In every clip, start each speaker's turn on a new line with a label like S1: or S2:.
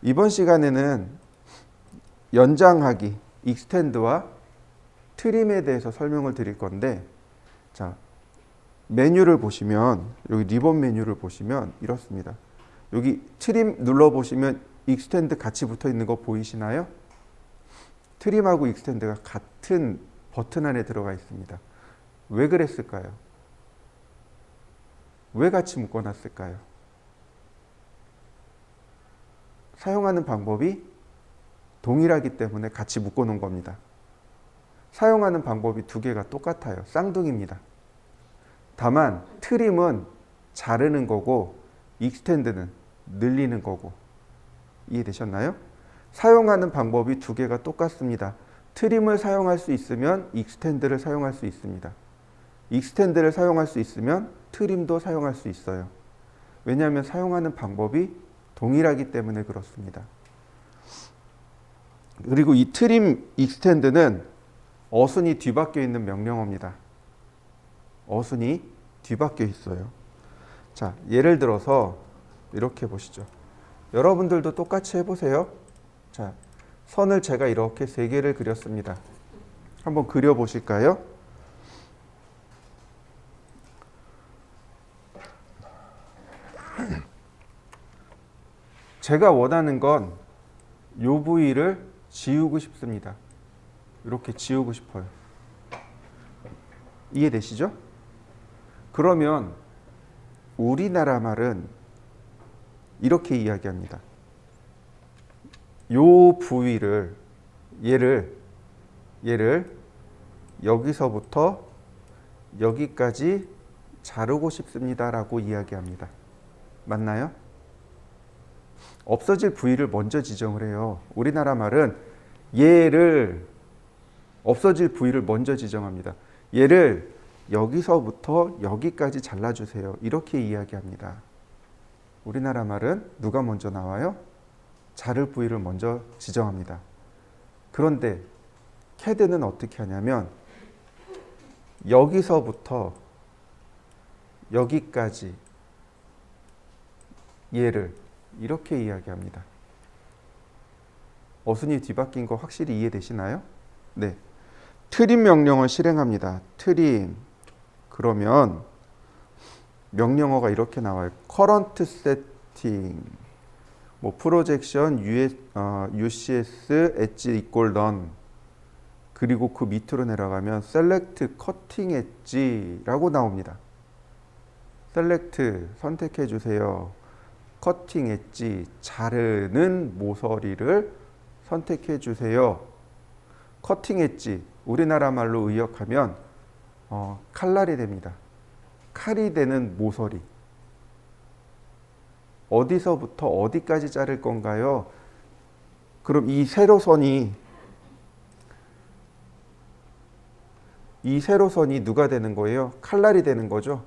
S1: 이번 시간에는 연장하기, 익스텐드와 트림에 대해서 설명을 드릴 건데, 자, 메뉴를 보시면, 여기 리본 메뉴를 보시면 이렇습니다. 여기 트림 눌러보시면 익스텐드 같이 붙어 있는 거 보이시나요? 트림하고 익스텐드가 같은 버튼 안에 들어가 있습니다. 왜 그랬을까요? 왜 같이 묶어놨을까요? 사용하는 방법이 동일하기 때문에 같이 묶어놓은 겁니다. 사용하는 방법이 두 개가 똑같아요. 쌍둥이입니다. 다만 트림은 자르는 거고 익스텐드는 늘리는 거고, 이해되셨나요? 사용하는 방법이 두 개가 똑같습니다. 트림을 사용할 수 있으면 익스텐드를 사용할 수 있습니다. 익스텐드를 사용할 수 있으면 트림도 사용할 수 있어요. 왜냐하면 사용하는 방법이 동일하기 때문에 그렇습니다. 그리고 이 트림 익스텐드는 어순이 뒤바뀌어 있는 명령어입니다. 어순이 뒤바뀌어 있어요. 자, 예를 들어서 이렇게 보시죠. 여러분들도 똑같이 해보세요. 자, 선을 제가 이렇게 세 개를 그렸습니다. 한번 그려보실까요? 제가 원하는 건 이 부위를 지우고 싶습니다. 이렇게 지우고 싶어요. 이해되시죠? 그러면 우리나라 말은 이렇게 이야기합니다. 요 부위를, 얘를 여기서부터 여기까지 자르고 싶습니다라고 이야기합니다. 맞나요? 없어질 부위를 먼저 지정을 해요. 우리나라 말은 얘를, 없어질 부위를 먼저 지정합니다. 얘를 여기서부터 여기까지 잘라주세요. 이렇게 이야기합니다. 우리나라 말은 누가 먼저 나와요? 자를 부위를 먼저 지정합니다. 그런데 캐드는 어떻게 하냐면 여기서부터 여기까지 얘를 이렇게 이야기합니다. 어순이 뒤바뀐 거 확실히 이해되시나요? 네. 트림 명령을 실행합니다. 트림. 그러면 명령어가 이렇게 나와요. current setting, 뭐 projection, UCS, 엣지 equal none. 그리고 그 밑으로 내려가면 select cutting edge라고 나옵니다. select 선택해 주세요. cutting edge 자르는 모서리를 선택해 주세요. cutting edge 우리나라 말로 의역하면 칼날이 됩니다. 칼이 되는 모서리. 어디서부터 어디까지 자를 건가요? 그럼 이 세로선이 누가 되는 거예요? 칼날이 되는 거죠.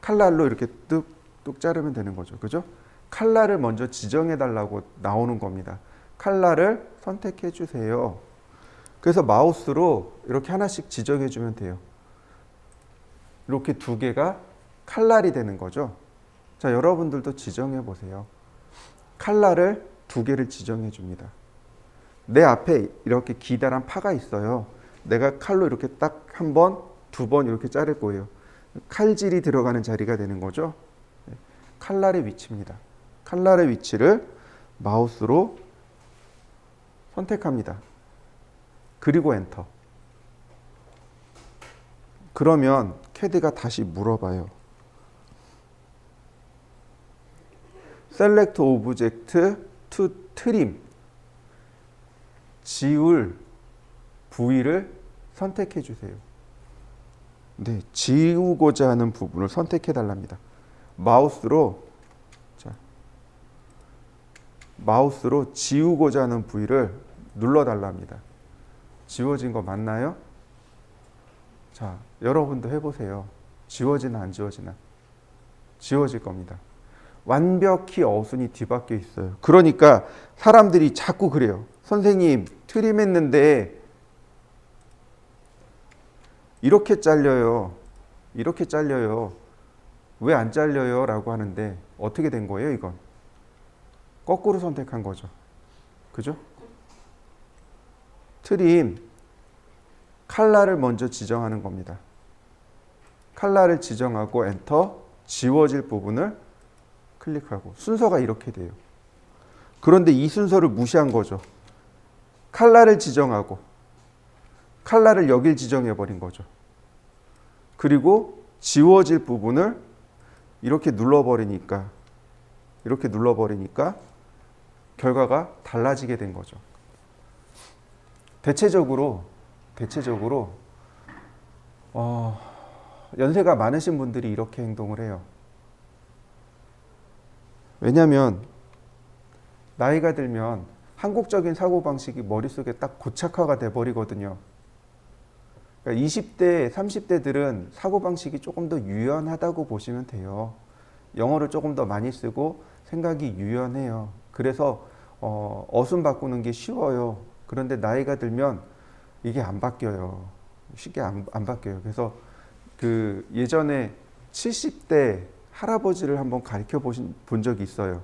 S1: 칼날로 이렇게 뚝뚝 자르면 되는 거죠. 그죠? 칼날을 먼저 지정해 달라고 나오는 겁니다. 칼날을 선택해 주세요. 그래서 마우스로 이렇게 하나씩 지정해 주면 돼요. 이렇게 두 개가 칼날이 되는 거죠. 자, 여러분들도 지정해 보세요. 칼날을 두 개를 지정해 줍니다. 내 앞에 이렇게 기다란 파가 있어요. 내가 칼로 이렇게 딱 한 번, 두 번 이렇게 자를 거예요. 칼질이 들어가는 자리가 되는 거죠. 칼날의 위치입니다. 칼날의 위치를 마우스로 선택합니다. 그리고 엔터. 그러면 캐드가 다시 물어봐요. Select Object to Trim. 지울 부위를 선택해 주세요. 네, 지우고자 하는 부분을 선택해 달랍니다. 마우스로 지우고자 하는 부위를 눌러 달랍니다. 지워진 거 맞나요? 자, 여러분도 해보세요. 지워지나 안 지워지나? 지워질 겁니다. 완벽히 어순이 뒤바뀌어 있어요. 그러니까 사람들이 자꾸 그래요. 선생님, 트림했는데 이렇게 잘려요. 이렇게 잘려요. 왜 안 잘려요? 라고 하는데 어떻게 된 거예요, 이건? 거꾸로 선택한 거죠. 그죠? 트림, 컬러를 먼저 지정하는 겁니다. 컬러를 지정하고 엔터, 지워질 부분을 클릭하고 순서가 이렇게 돼요. 그런데 이 순서를 무시한 거죠. 컬러를 지정하고 컬러를 여길 지정해 버린 거죠. 그리고 지워질 부분을 이렇게 눌러버리니까 결과가 달라지게 된 거죠. 대체적으로 연세가 많으신 분들이 이렇게 행동을 해요. 왜냐하면 나이가 들면 한국적인 사고방식이 머릿속에 딱 고착화가 돼버리거든요. 그러니까 20대, 30대들은 사고방식이 조금 더 유연하다고 보시면 돼요. 영어를 조금 더 많이 쓰고 생각이 유연해요. 그래서 어순 바꾸는 게 쉬워요. 그런데 나이가 들면 이게 안 바뀌어요. 쉽게 안 바뀌어요. 그래서 그 예전에 70대 할아버지를 한번 가르쳐 본 적이 있어요.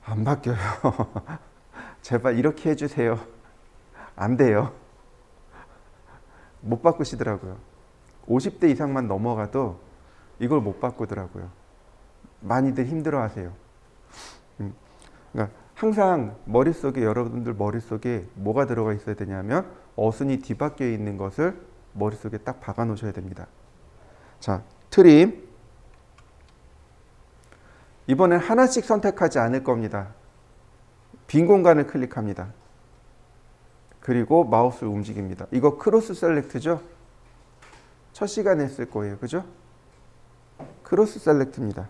S1: 안 바뀌어요. 제발 이렇게 해주세요. 안 돼요. 못 바꾸시더라고요. 50대 이상만 넘어가도 이걸 못 바꾸더라고요. 많이들 힘들어하세요. 그러니까 항상 머릿속에, 여러분들 머릿속에 뭐가 들어가 있어야 되냐면 어순이 뒤바뀌어 있는 것을 머릿속에 딱 박아 놓으셔야 됩니다. 자, 트림. 이번엔 하나씩 선택하지 않을 겁니다. 빈 공간을 클릭합니다. 그리고 마우스를 움직입니다. 이거 크로스 셀렉트죠? 첫 시간에 했을 거예요. 그죠? 크로스 셀렉트입니다.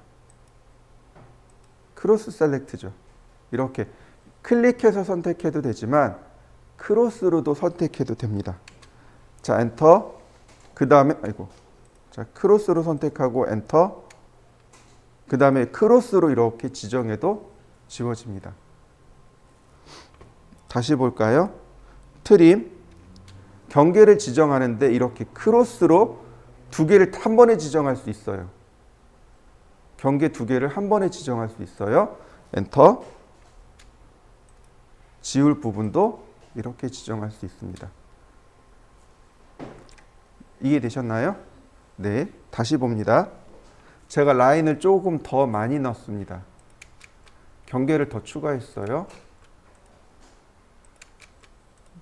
S1: 크로스 셀렉트죠. 이렇게 클릭해서 선택해도 되지만 크로스로도 선택해도 됩니다. 자, 엔터. 그 다음에 자, 크로스로 선택하고 엔터. 그 다음에 크로스로 이렇게 지정해도 지워집니다. 다시 볼까요? 트림. 경계를 지정하는데 이렇게 크로스로 두 개를 한 번에 지정할 수 있어요. 경계 두 개를 한 번에 지정할 수 있어요. 엔터. 지울 부분도 이렇게 지정할 수 있습니다. 이해되셨나요? 네, 다시 봅니다. 제가 라인을 조금 더 많이 넣었습니다. 경계를 더 추가했어요.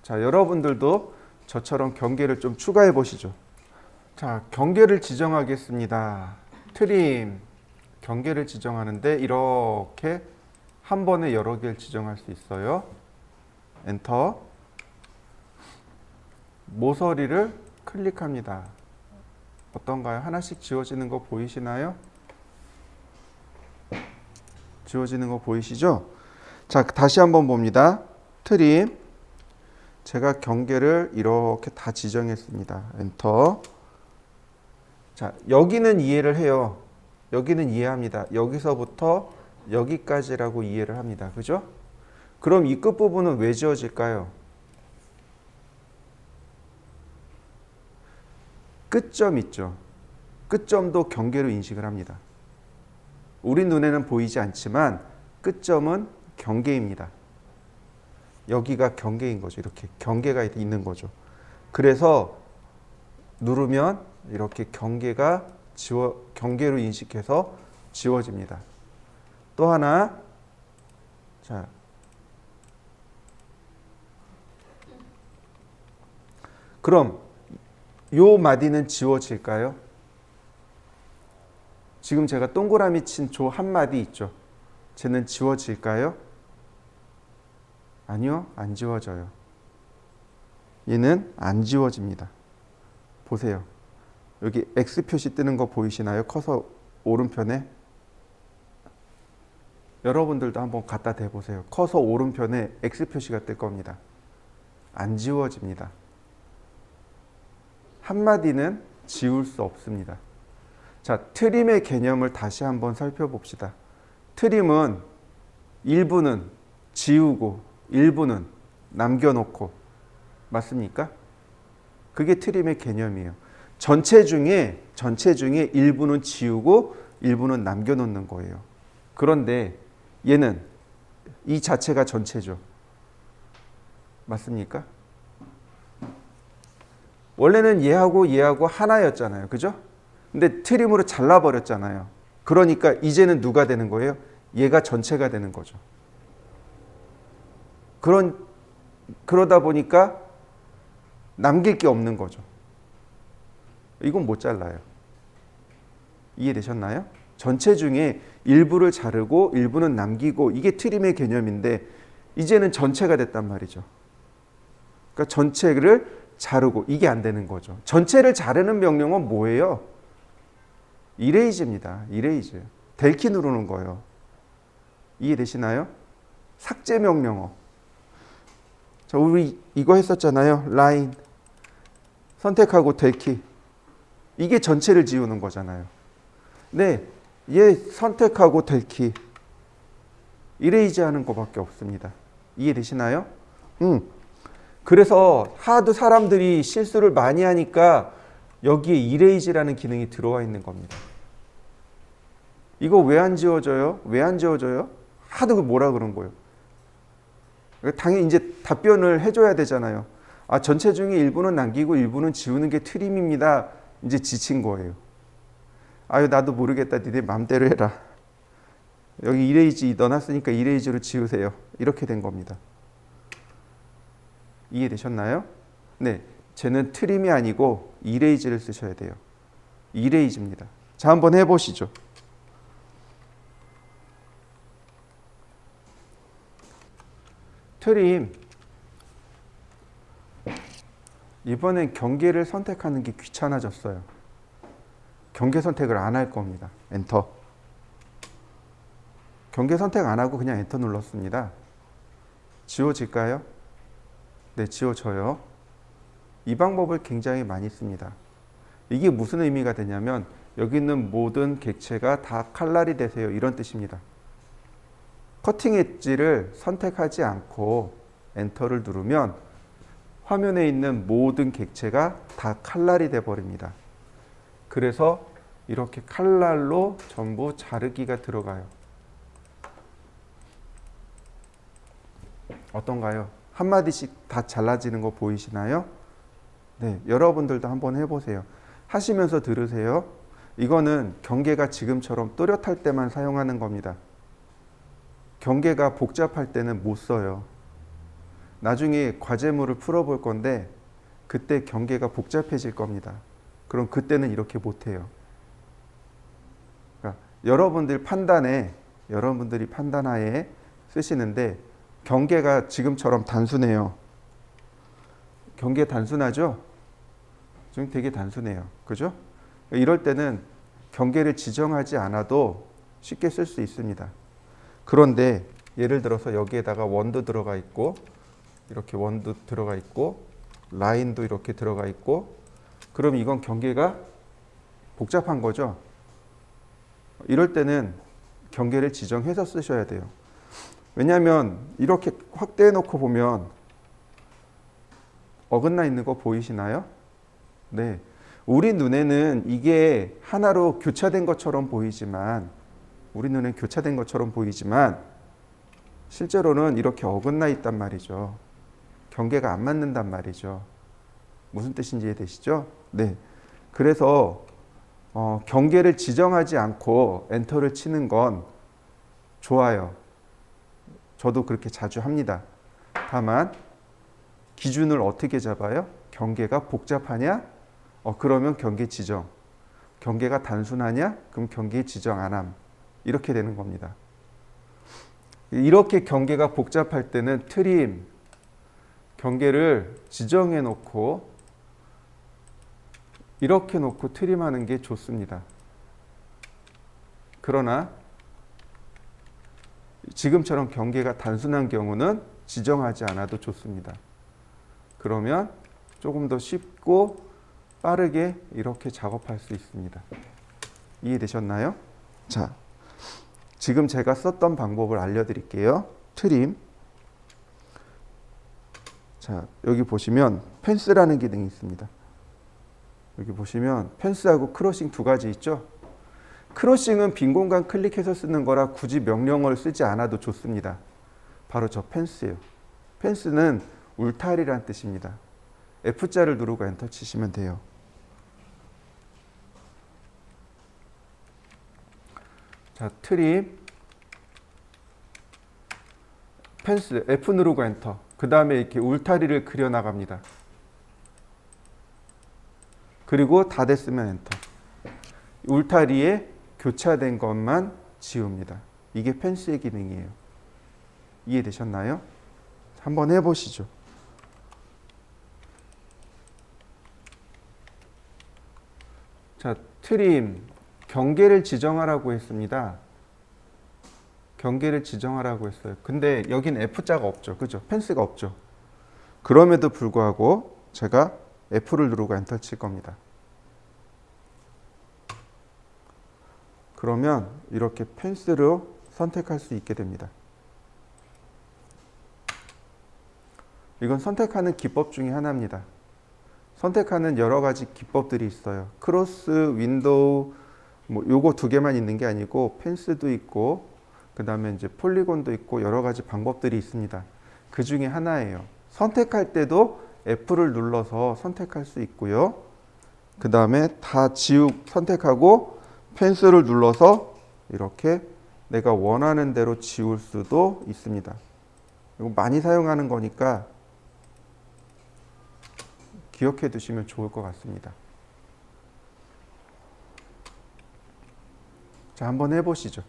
S1: 자, 여러분들도 저처럼 경계를 좀 추가해 보시죠. 자, 경계를 지정하겠습니다. 트림. 경계를 지정하는데 이렇게 한 번에 여러 개를 지정할 수 있어요. 엔터. 모서리를 클릭합니다. 어떤가요? 하나씩 지워지는 거 보이시나요? 지워지는 거 보이시죠? 자, 다시 한번 봅니다. 트림. 제가 경계를 이렇게 다 지정했습니다. 엔터. 자, 여기는 이해를 해요. 여기는 이해합니다. 여기서부터 여기까지라고 이해를 합니다. 그죠? 그럼 이 끝부분은 왜 지워질까요? 끝점 있죠. 끝점도 경계로 인식을 합니다. 우리 눈에는 보이지 않지만 끝점은 경계입니다. 여기가 경계인 거죠. 이렇게 경계가 있는 거죠. 그래서 누르면 이렇게 경계가 경계로 인식해서 지워집니다. 또 하나. 자, 그럼 요 마디는 지워질까요? 지금 제가 동그라미 친 조 한 마디 있죠. 쟤는 지워질까요? 아니요, 안 지워져요. 얘는 안 지워집니다. 보세요. 여기 X 표시 뜨는 거 보이시나요? 커서 오른편에. 여러분들도 한번 갖다 대보세요. 커서 오른편에 X 표시가 뜰 겁니다. 안 지워집니다. 한마디는 지울 수 없습니다. 자, 트림의 개념을 다시 한번 살펴봅시다. 트림은 일부는 지우고 일부는 남겨놓고, 맞습니까? 그게 트림의 개념이에요. 전체 중에 일부는 지우고 일부는 남겨놓는 거예요. 그런데 얘는 이 자체가 전체죠. 맞습니까? 원래는 얘하고 하나였잖아요. 그죠? 근데 트림으로 잘라버렸잖아요. 그러니까 이제는 누가 되는 거예요? 얘가 전체가 되는 거죠. 그러다 보니까 남길 게 없는 거죠. 이건 못 잘라요. 이해되셨나요? 전체 중에 일부를 자르고 일부는 남기고 이게 트림의 개념인데 이제는 전체가 됐단 말이죠. 그러니까 전체를 자르고 이게 안 되는 거죠. 전체를 자르는 명령은 뭐예요? 이레이즈입니다. 이레이즈. 델키 누르는 거예요. 이해되시나요? 삭제 명령어. 자, 우리 이거 했었잖아요. 라인 선택하고 델키. 이게 전체를 지우는 거잖아요. 네, 얘 선택하고 델키. 이레이즈 하는 것밖에 없습니다. 이해되시나요? 그래서 하도 사람들이 실수를 많이 하니까 여기에 이레이즈라는 기능이 들어와 있는 겁니다. 이거 왜 안 지워져요? 왜 안 지워져요? 하도 뭐라 그런 거예요. 당연히 이제 답변을 해줘야 되잖아요. 아, 전체 중에 일부는 남기고 일부는 지우는 게 트림입니다. 이제 지친 거예요. 아유, 나도 모르겠다. 니네 맘대로 해라. 여기 이레이즈 넣어놨으니까 이레이즈로 지우세요. 이렇게 된 겁니다. 이해되셨나요? 네, 쟤는 트림이 아니고 이레이즈를 쓰셔야 돼요. 이레이즈입니다. 자, 한번 해보시죠. 트림. 이번엔 경계를 선택하는 게 귀찮아졌어요. 경계 선택을 안 할 겁니다. 엔터. 경계 선택 안 하고 그냥 엔터 눌렀습니다. 지워질까요? 네, 지워져요. 이 방법을 굉장히 많이 씁니다. 이게 무슨 의미가 되냐면 여기 있는 모든 객체가 다 칼날이 되세요. 이런 뜻입니다. 커팅 엣지를 선택하지 않고 엔터를 누르면 화면에 있는 모든 객체가 다 칼날이 돼 버립니다. 그래서 이렇게 칼날로 전부 자르기가 들어가요. 어떤가요? 한마디씩 다 잘라지는 거 보이시나요? 네, 여러분들도 한번 해보세요. 하시면서 들으세요. 이거는 경계가 지금처럼 또렷할 때만 사용하는 겁니다. 경계가 복잡할 때는 못 써요. 나중에 과제물을 풀어볼 건데 그때 경계가 복잡해질 겁니다. 그럼 그때는 이렇게 못해요. 그러니까 여러분들이 판단하에 쓰시는데 경계가 지금처럼 단순해요. 경계 단순하죠? 지금 되게 단순해요. 그죠? 이럴 때는 경계를 지정하지 않아도 쉽게 쓸 수 있습니다. 그런데 예를 들어서 여기에다가 원도 들어가 있고 이렇게 원도 들어가 있고 라인도 이렇게 들어가 있고 그럼 이건 경계가 복잡한 거죠. 이럴 때는 경계를 지정해서 쓰셔야 돼요. 왜냐하면 이렇게 확대해 놓고 보면 어긋나 있는 거 보이시나요? 네, 우리 눈에는 이게 하나로 교차된 것처럼 보이지만 실제로는 이렇게 어긋나 있단 말이죠. 경계가 안 맞는단 말이죠. 무슨 뜻인지 이해되시죠? 네. 그래서 경계를 지정하지 않고 엔터를 치는 건 좋아요. 저도 그렇게 자주 합니다. 다만 기준을 어떻게 잡아요? 경계가 복잡하냐? 그러면 경계 지정. 경계가 단순하냐? 그럼 경계 지정 안 함. 이렇게 되는 겁니다. 이렇게 경계가 복잡할 때는 트림, 경계를 지정해 놓고 이렇게 놓고 트림하는 게 좋습니다. 그러나 지금처럼 경계가 단순한 경우는 지정하지 않아도 좋습니다. 그러면 조금 더 쉽고 빠르게 이렇게 작업할 수 있습니다. 이해되셨나요? 자, 지금 제가 썼던 방법을 알려드릴게요. 트림. 자, 여기 보시면 펜스라는 기능이 있습니다. 여기 보시면 펜스하고 크로싱 두 가지 있죠. 크로싱은 빈 공간 클릭해서 쓰는 거라 굳이 명령어를 쓰지 않아도 좋습니다. 바로 저 펜스예요. 펜스는 울타리란 뜻입니다. F자를 누르고 엔터 치시면 돼요. 자, 트림, 펜스, F 누르고 엔터. 그 다음에 이렇게 울타리를 그려 나갑니다. 그리고 다 됐으면 엔터. 울타리에 교차된 것만 지웁니다. 이게 펜스의 기능이에요. 이해되셨나요? 한번 해보시죠. 자, 트림, 경계를 지정하라고 했습니다. 경계를 지정하라고 했어요. 근데 여긴 F자가 없죠. 그죠? 펜스가 없죠. 그럼에도 불구하고 제가 F를 누르고 엔터 칠 겁니다. 그러면 이렇게 펜스로 선택할 수 있게 됩니다. 이건 선택하는 기법 중에 하나입니다. 선택하는 여러 가지 기법들이 있어요. 크로스, 윈도우, 뭐 요거 두 개만 있는 게 아니고 펜스도 있고 그 다음에 이제 폴리곤도 있고 여러 가지 방법들이 있습니다. 그 중에 하나예요. 선택할 때도 F를 눌러서 선택할 수 있고요. 그 다음에 다 선택하고 펜스를 눌러서 이렇게 내가 원하는 대로 지울 수도 있습니다. 이거 많이 사용하는 거니까 기억해 두시면 좋을 것 같습니다. 자, 한번 해보시죠.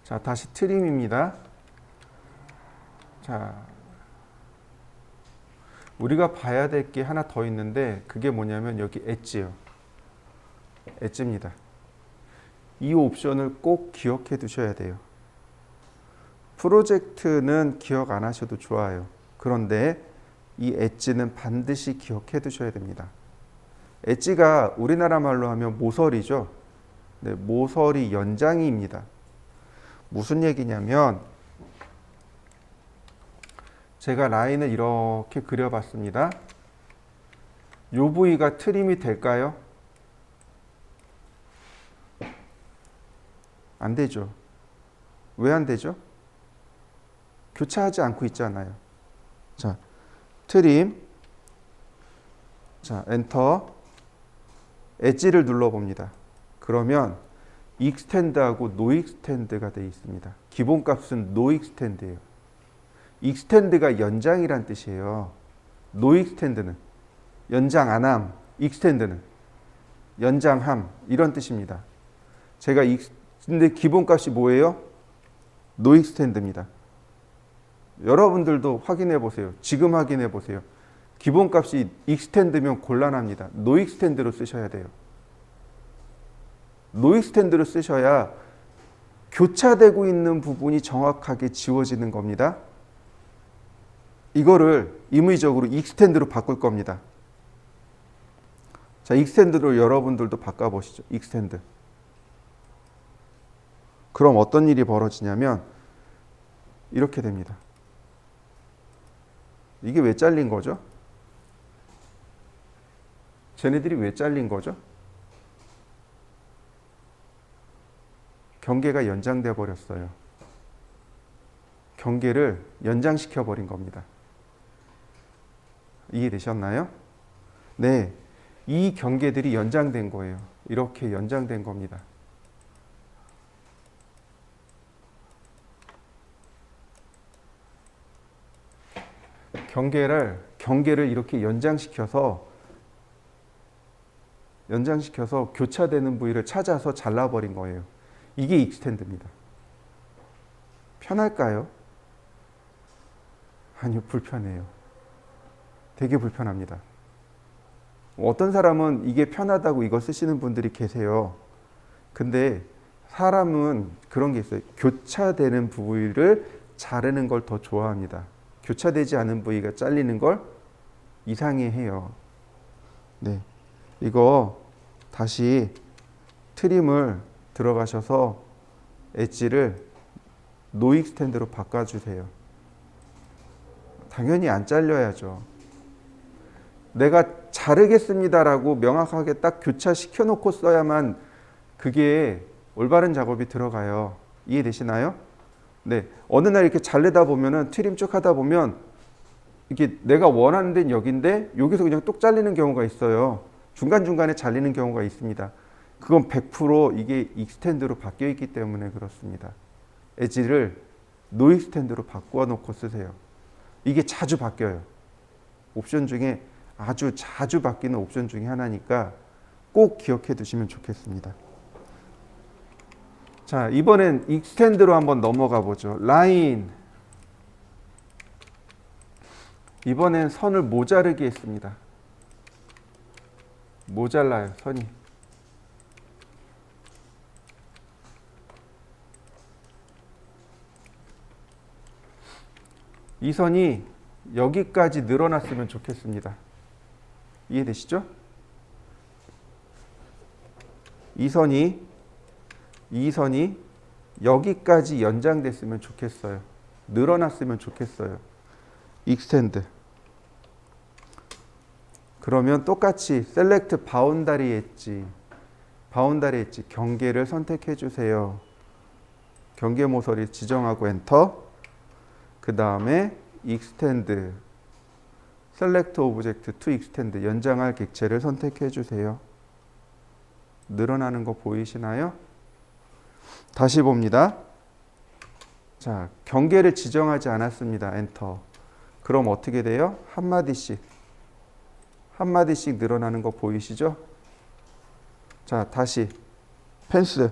S1: 자, 다시 트림입니다. 자, 우리가 봐야 될 게 하나 더 있는데 그게 뭐냐면 여기 엣지요. 엣지입니다. 이 옵션을 꼭 기억해 두셔야 돼요. 프로젝트는 기억 안 하셔도 좋아요. 그런데 이 엣지는 반드시 기억해 두셔야 됩니다. 엣지가 우리나라 말로 하면 모서리죠. 네, 모서리 연장이입니다. 무슨 얘기냐면 제가 라인을 이렇게 그려봤습니다. 이 부위가 트림이 될까요? 안 되죠. 왜 안 되죠? 교차하지 않고 있잖아요. 자, 트림, 자, 엔터, 엣지를 눌러봅니다. 그러면 익스텐드하고 노 익스텐드가 되어 있습니다. 기본값은 노 익스텐드예요. 익스텐드가 연장이란 뜻이에요. 노 익스텐드는 연장 안함, 익스텐드는 연장함 이런 뜻입니다. 제가 근데 기본값이 뭐예요? 노 익스텐드입니다. 여러분들도 확인해 보세요. 지금 확인해 보세요. 기본값이 익스텐드면 곤란합니다. 노 익스텐드로 쓰셔야 돼요. 노 익스텐드로 쓰셔야 교차되고 있는 부분이 정확하게 지워지는 겁니다. 이거를 임의적으로 익스텐드로 바꿀 겁니다. 자, 익스텐드로 여러분들도 바꿔보시죠. 익스텐드. 그럼 어떤 일이 벌어지냐면 이렇게 됩니다. 이게 왜 잘린 거죠? 쟤네들이 왜 잘린 거죠? 경계가 연장돼 버렸어요. 경계를 연장시켜 버린 겁니다. 이해되셨나요? 네, 이 경계들이 연장된 거예요. 이렇게 연장된 겁니다. 경계를 이렇게 연장시켜서 교차되는 부위를 찾아서 잘라버린 거예요. 이게 익스텐드입니다. 편할까요? 아니요, 불편해요. 되게 불편합니다. 어떤 사람은 이게 편하다고 이거 쓰시는 분들이 계세요. 근데 사람은 그런 게 있어요. 교차되는 부위를 자르는 걸 더 좋아합니다. 교차되지 않은 부위가 잘리는 걸 이상해해요. 네, 이거 다시 트림을 들어가셔서 엣지를 노 익스텐드로 바꿔주세요. 당연히 안 잘려야죠. 내가 자르겠습니다라고 명확하게 딱 교차시켜 놓고 써야만 그게 올바른 작업이 들어가요. 이해되시나요? 네, 어느 날 이렇게 자르다 보면은 트림 쭉 하다 보면 이게 내가 원하는 데는 여기인데 여기서 그냥 똑 잘리는 경우가 있어요. 중간중간에 잘리는 경우가 있습니다. 그건 100% 이게 익스텐드로 바뀌어 있기 때문에 그렇습니다. 엣지를 노 익스텐드로 바꾸어 놓고 쓰세요. 이게 자주 바뀌어요. 옵션 중에 아주 자주 바뀌는 옵션 중에 하나니까 꼭 기억해 두시면 좋겠습니다. 자, 이번엔 익스텐드로 한번 넘어가 보죠. 라인. 이번엔 선을 모자르게 했습니다. 모자라요, 선이. 이 선이 여기까지 늘어났으면 좋겠습니다. 이해되시죠? 이 선이 여기까지 연장됐으면 좋겠어요. 늘어났으면 좋겠어요. 익스텐드. 그러면 똑같이 셀렉트 바운다리 엣지 경계를 선택해 주세요. 경계 모서리 지정하고 엔터. 그 다음에 익스텐드 셀렉트 오브젝트 투 익스텐드 연장할 객체를 선택해 주세요. 늘어나는 거 보이시나요? 다시 봅니다. 자, 경계를 지정하지 않았습니다. 엔터. 그럼 어떻게 돼요? 한 마디씩 늘어나는 거 보이시죠? 자, 다시 펜스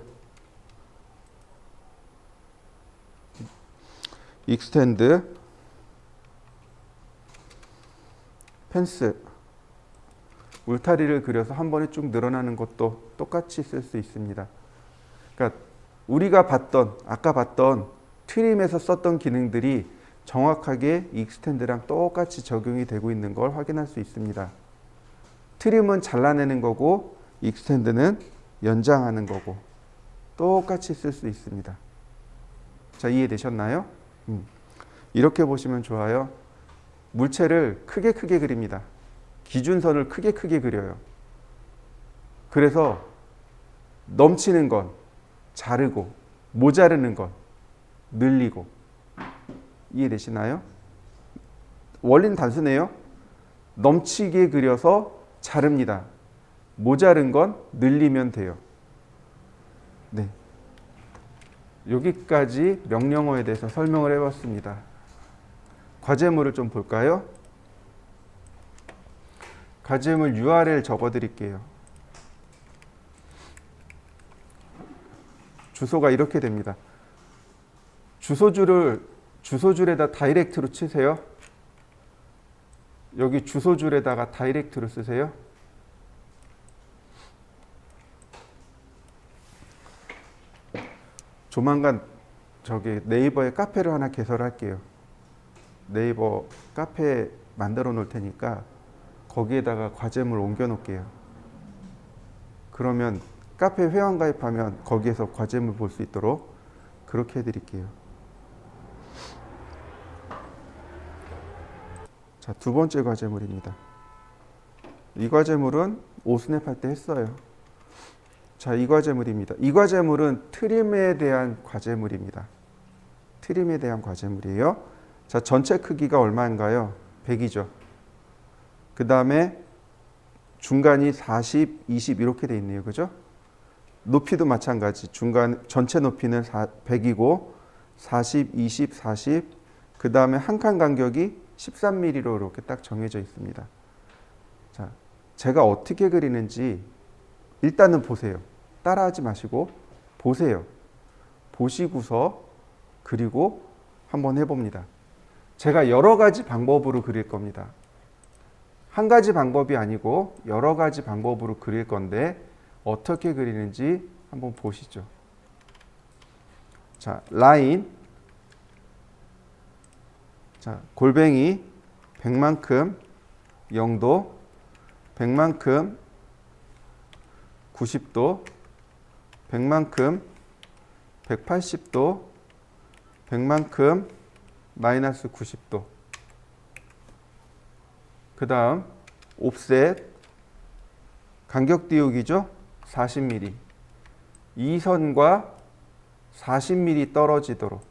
S1: 익스텐드 펜스 울타리를 그려서 한 번에 쭉 늘어나는 것도 똑같이 쓸 수 있습니다. 그러니까 우리가 아까 봤던 트림에서 썼던 기능들이 정확하게 익스텐드랑 똑같이 적용이 되고 있는 걸 확인할 수 있습니다. 트림은 잘라내는 거고 익스텐드는 연장하는 거고 똑같이 쓸 수 있습니다. 자, 이해되셨나요? 이렇게 보시면 좋아요. 물체를 크게 그립니다. 기준선을 크게 그려요. 그래서 넘치는 건 자르고 모자르는 건 늘리고. 이해되시나요? 원리는 단순해요. 넘치게 그려서 자릅니다. 모자른 건 늘리면 돼요. 네. 여기까지 명령어에 대해서 설명을 해봤습니다. 과제물을 좀 볼까요? 과제물 URL 적어드릴게요. 주소가 이렇게 됩니다. 주소줄에다 다이렉트로 치세요. 여기 주소줄에다가 다이렉트로 쓰세요. 조만간 저기 네이버에 카페를 하나 개설할게요. 네이버 카페 만들어 놓을 테니까 거기에다가 과제물 옮겨 놓을게요. 그러면 카페 회원 가입하면 거기에서 과제물 볼 수 있도록 그렇게 해드릴게요. 자, 두 번째 과제물입니다. 이 과제물은 오스냅 할 때 했어요. 자, 이 과제물입니다. 이 과제물은 트림에 대한 과제물입니다. 트림에 대한 과제물이에요. 자, 전체 크기가 얼마인가요? 100이죠. 그 다음에 중간이 40, 20 이렇게 돼 있네요. 그죠? 높이도 마찬가지. 전체 높이는 100이고 40, 20, 40. 그 다음에 한 칸 간격이 13mm로 이렇게 딱 정해져 있습니다. 자, 제가 어떻게 그리는지 일단은 보세요. 따라하지 마시고 보세요. 보시고서 그리고 한번 해봅니다. 제가 여러 가지 방법으로 그릴 겁니다. 한 가지 방법이 아니고 여러 가지 방법으로 그릴 건데 어떻게 그리는지 한번 보시죠. 자, 라인. 자, 골뱅이 100만큼 0도, 100만큼 90도, 100만큼 180도, 100만큼 마이너스 90도. 그 다음 옵셋 간격 띄우기죠. 40mm. 이 선과 40mm 떨어지도록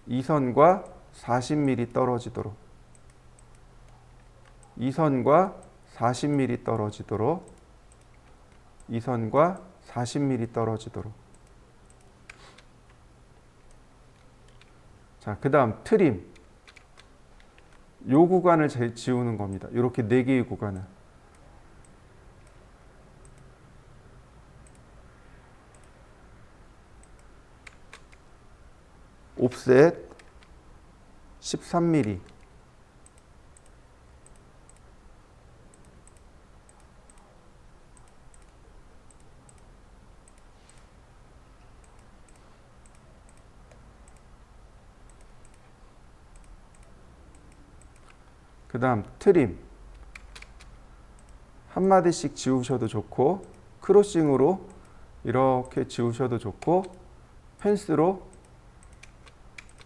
S1: 이 선과 40mm 떨어지도록, 이 선과 40mm 떨어지도록, 이 선과 40mm 떨어지도록. 자, 그 다음 트림. 요 구간을 지우는 겁니다. 이렇게 4개의 구간을. 옵셋 13mm. 그 다음 트림. 한마디씩 지우셔도 좋고, 크로싱으로 이렇게 지우셔도 좋고, 펜스로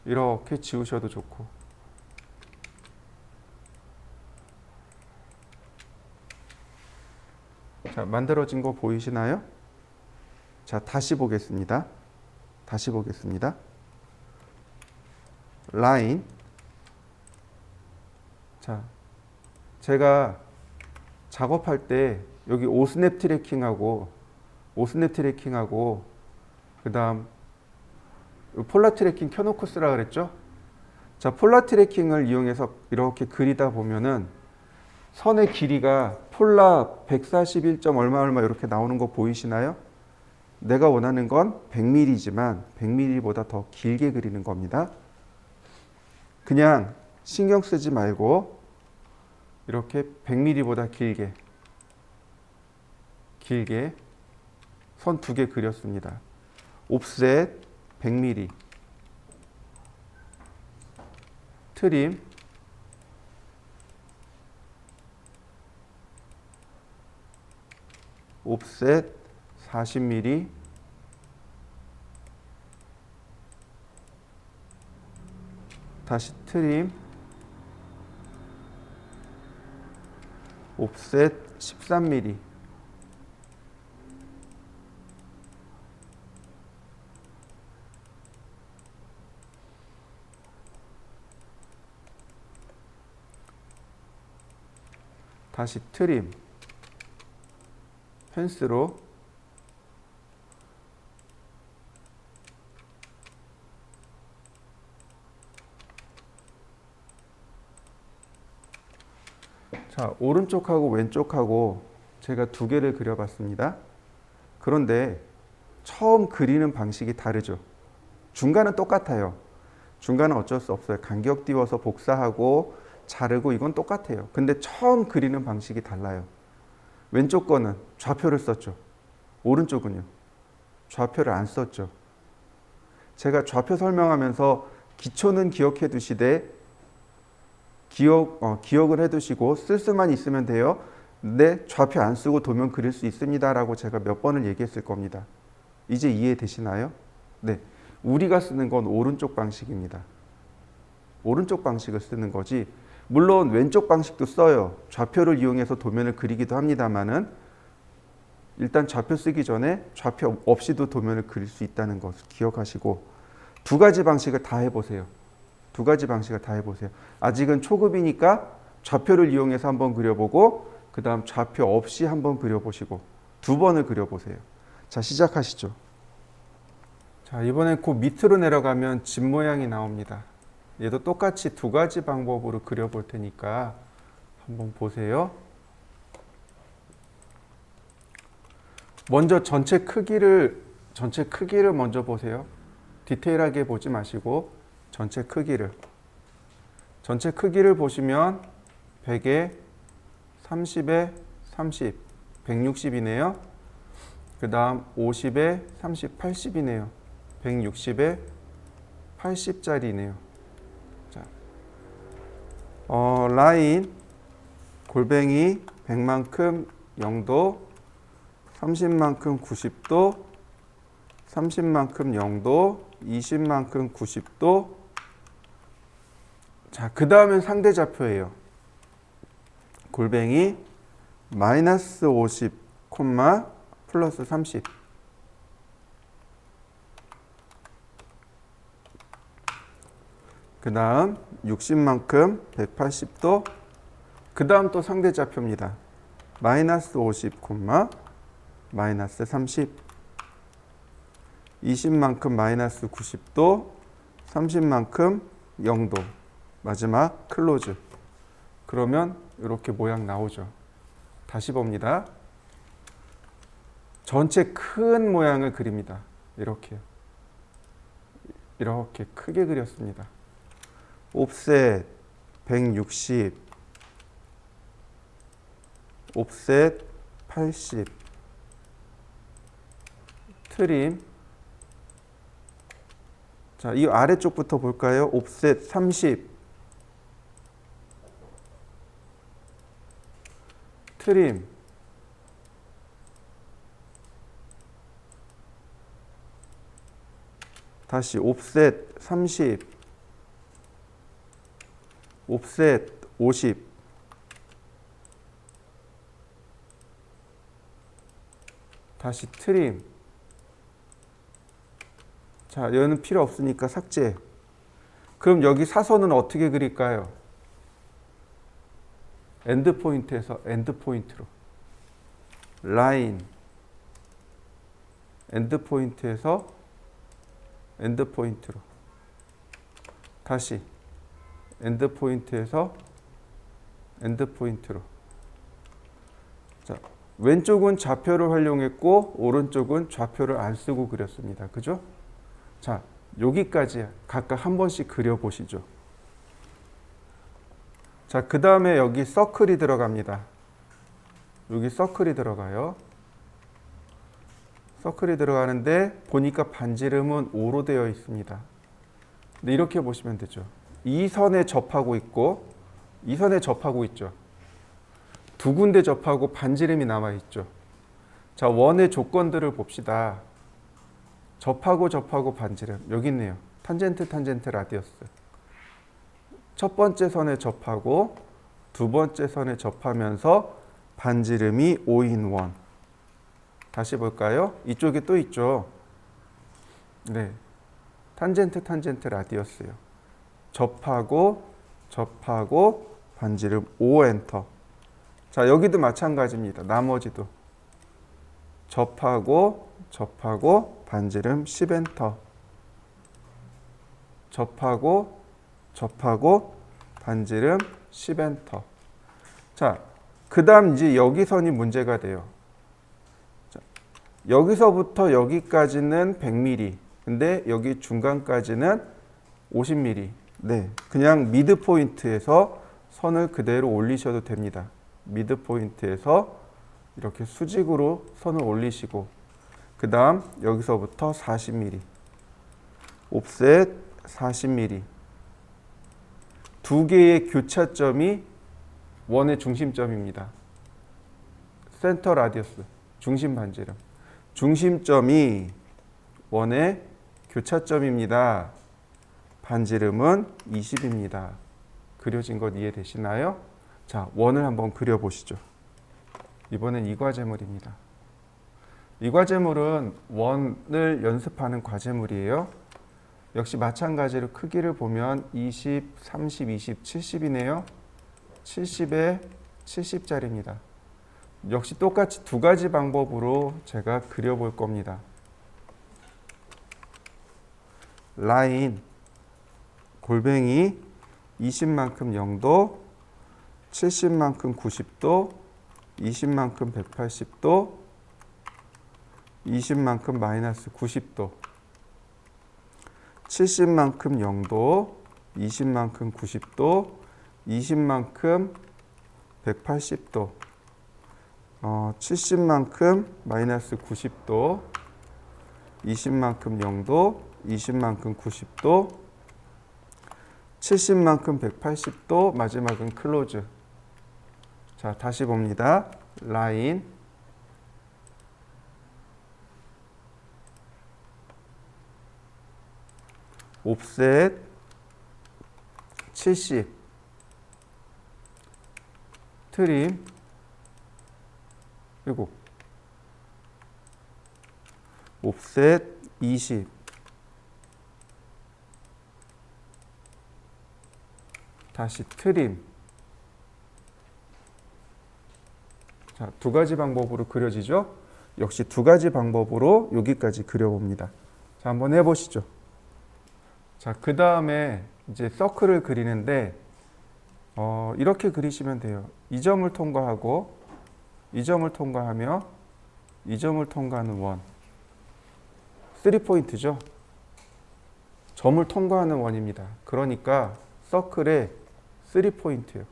S1: 이렇게 지우셔도 좋고. 자, 만들어진 거 보이시나요? 자, 다시 보겠습니다. 다시 보겠습니다. 라인. 자, 제가 작업할 때 여기 오스냅 트래킹하고 그 다음 폴라 트래킹 켜놓고 쓰라 그랬죠? 자, 폴라 트래킹을 이용해서 이렇게 그리다 보면은 선의 길이가 폴라 141. 얼마 이렇게 나오는 거 보이시나요? 내가 원하는 건 100mm지만 100mm보다 더 길게 그리는 겁니다. 그냥 신경 쓰지 말고 이렇게 100mm보다 길게 선 2개 그렸습니다. 옵셋 100mm, 트림, 옵셋 40mm, 다시 트림, 옵셋 13mm. 다시 트림, 펜스로 자, 오른쪽하고 왼쪽하고 제가 2개를 그려봤습니다. 그런데 처음 그리는 방식이 다르죠. 중간은 똑같아요. 중간은 어쩔 수 없어요. 간격 띄워서 복사하고 자르고 이건 똑같아요. 근데 처음 그리는 방식이 달라요. 왼쪽 거는 좌표를 썼죠. 오른쪽은요. 좌표를 안 썼죠. 제가 좌표 설명하면서 기초는 기억해 두시되 기억을 해두시고 쓸 수만 있으면 돼요. 근데 좌표 안 쓰고 도면 그릴 수 있습니다 라고 제가 몇 번을 얘기했을 겁니다. 이제 이해되시나요? 네, 우리가 쓰는 건 오른쪽 방식입니다. 오른쪽 방식을 쓰는 거지, 물론 왼쪽 방식도 써요. 좌표를 이용해서 도면을 그리기도 합니다만은 일단 좌표 쓰기 전에 좌표 없이도 도면을 그릴 수 있다는 것을 기억하시고 2가지 방식을 다 해보세요. 2가지 방식을 다 해보세요. 아직은 초급이니까 좌표를 이용해서 한번 그려보고 그 다음 좌표 없이 한번 그려보시고 2번을 그려보세요. 자, 시작하시죠. 자, 이번엔 그 밑으로 내려가면 집 모양이 나옵니다. 얘도 똑같이 2가지 방법으로 그려볼 테니까 한번 보세요. 먼저 전체 크기를 먼저 보세요. 디테일하게 보지 마시고 전체 크기를 보시면 100에 30에 30, 160이네요. 그 다음 50에 30, 80이네요. 160에 80짜리네요. 자, 라인 골뱅이 100만큼 0도, 30만큼 90도, 30만큼 0도, 20만큼 90도. 자, 그 다음엔 상대 좌표예요. 골뱅이 마이너스 50, 플러스 30. 그 다음 60만큼 180도. 그 다음 또 상대 좌표입니다. 마이너스 50, 마이너스 30. 20만큼 마이너스 90도. 30만큼 0도. 마지막 클로즈. 그러면 이렇게 모양 나오죠. 다시 봅니다. 전체 큰 모양을 그립니다. 이렇게 크게 그렸습니다. 옵셋 160, 옵셋 80, 트림. 자, 이 아래쪽부터 볼까요? 옵셋 30, 트림. 다시 옵셋 30, 옵셋 50, 다시 트림. 자, 얘는 필요 없으니까 삭제. 그럼 여기 사선은 어떻게 그릴까요? 엔드 포인트에서 엔드 포인트로. 라인. 엔드 포인트에서 엔드 포인트로. 다시 엔드 포인트에서 엔드 포인트로. 자, 왼쪽은 좌표를 활용했고 오른쪽은 좌표를 안 쓰고 그렸습니다. 그죠? 자, 여기까지 각각 한 번씩 그려보시죠. 자, 그 다음에 여기 서클이 들어갑니다. 여기 서클이 들어가요. 서클이 들어가는데 보니까 반지름은 5로 되어 있습니다. 근데 이렇게 보시면 되죠. 이 선에 접하고 있고 이 선에 접하고 있죠. 두 군데 접하고 반지름이 남아 있죠. 자, 원의 조건들을 봅시다. 접하고 반지름. 여기 있네요. 탄젠트 라디어스. 첫 번째 선에 접하고 두 번째 선에 접하면서 반지름이 5인 1. 다시 볼까요? 이쪽에 또 있죠. 네, 탄젠트 라디어스요. 접하고 반지름 5 엔터. 자, 여기도 마찬가지입니다. 나머지도 접하고 반지름 10 엔터. 접하고 반지름 10 엔터. 자, 그 다음 이제 여기 선이 문제가 돼요. 자, 여기서부터 여기까지는 100mm. 근데 여기 중간까지는 50mm. 네, 그냥 미드 포인트에서 선을 그대로 올리셔도 됩니다. 미드 포인트에서 이렇게 수직으로 선을 올리시고 그 다음 여기서부터 40mm. 옵셋 40mm. 두 개의 교차점이 원의 중심점입니다. 센터 라디어스, 중심 반지름. 중심점이 원의 교차점입니다. 반지름은 20입니다. 그려진 것 이해되시나요? 자, 원을 한번 그려보시죠. 이번엔 이 과제물입니다. 이 과제물은 원을 연습하는 과제물이에요. 역시 마찬가지로 크기를 보면 20, 30, 20, 70이네요. 70에 70짜리입니다. 역시 똑같이 두 가지 방법으로 제가 그려볼 겁니다. 라인, 골뱅이 20만큼 0도, 70만큼 90도, 20만큼 180도, 20만큼 마이너스 90도, 70만큼 0도, 20만큼 90도, 20만큼 180도, 70만큼 마이너스 90도, 20만큼 0도, 20만큼 90도, 70만큼 180도, 마지막은 클로즈. 자, 다시 봅니다. 라인, 옵셋 70, 트림, 그리고 옵셋 20, 다시 트림. 자, 두 가지 방법으로 그려지죠? 역시 두 가지 방법으로 여기까지 그려봅니다. 자, 한번 해보시죠. 자, 그 다음에 이제 서클을 그리는데 이렇게 그리시면 돼요. 이 점을 통과하고 이 점을 통과하며 이 점을 통과하는 원. 3포인트죠. 점을 통과하는 원입니다. 그러니까 서클의 3포인트예요.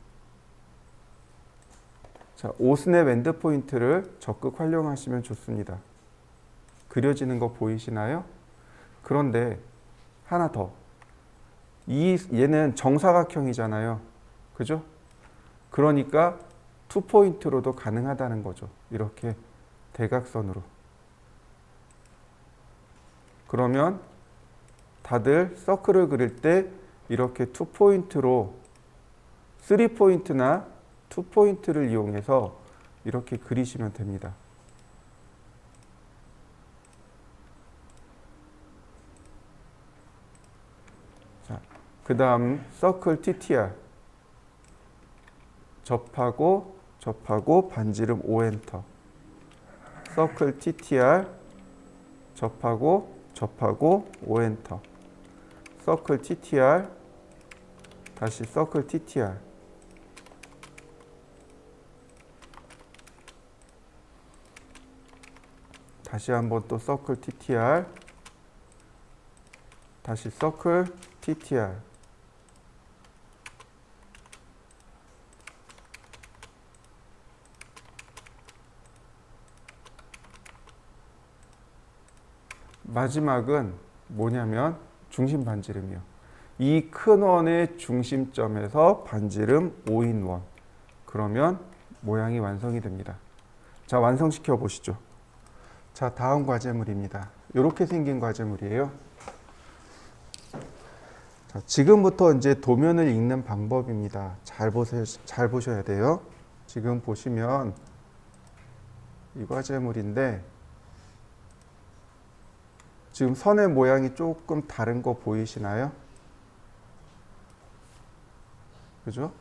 S1: 자, 오스냅 엔드 포인트를 적극 활용하시면 좋습니다. 그려지는 거 보이시나요? 그런데 하나 더. 얘는 정사각형이잖아요. 그죠? 그러니까 2포인트로도 가능하다는 거죠. 이렇게 대각선으로. 그러면 다들 서클을 그릴 때 이렇게 2포인트로 3포인트나 2포인트를 이용해서 이렇게 그리시면 됩니다. 자, 그 다음 서클 TTR 접하고 반지름 5엔터. 서클 TTR 접하고 5엔터. 서클 TTR 다시 서클 TTR. 다시 한번 또 서클 TTR. 다시 서클 TTR. 마지막은 뭐냐면 중심 반지름이요. 이 큰 원의 중심점에서 반지름 5인 원. 그러면 모양이 완성이 됩니다. 자, 완성시켜 보시죠. 자, 다음 과제물입니다. 이렇게 생긴 과제물이에요. 자, 지금부터 이제 도면을 읽는 방법입니다. 잘 보셔야 돼요. 지금 보시면 이 과제물인데 지금 선의 모양이 조금 다른 거 보이시나요? 그죠?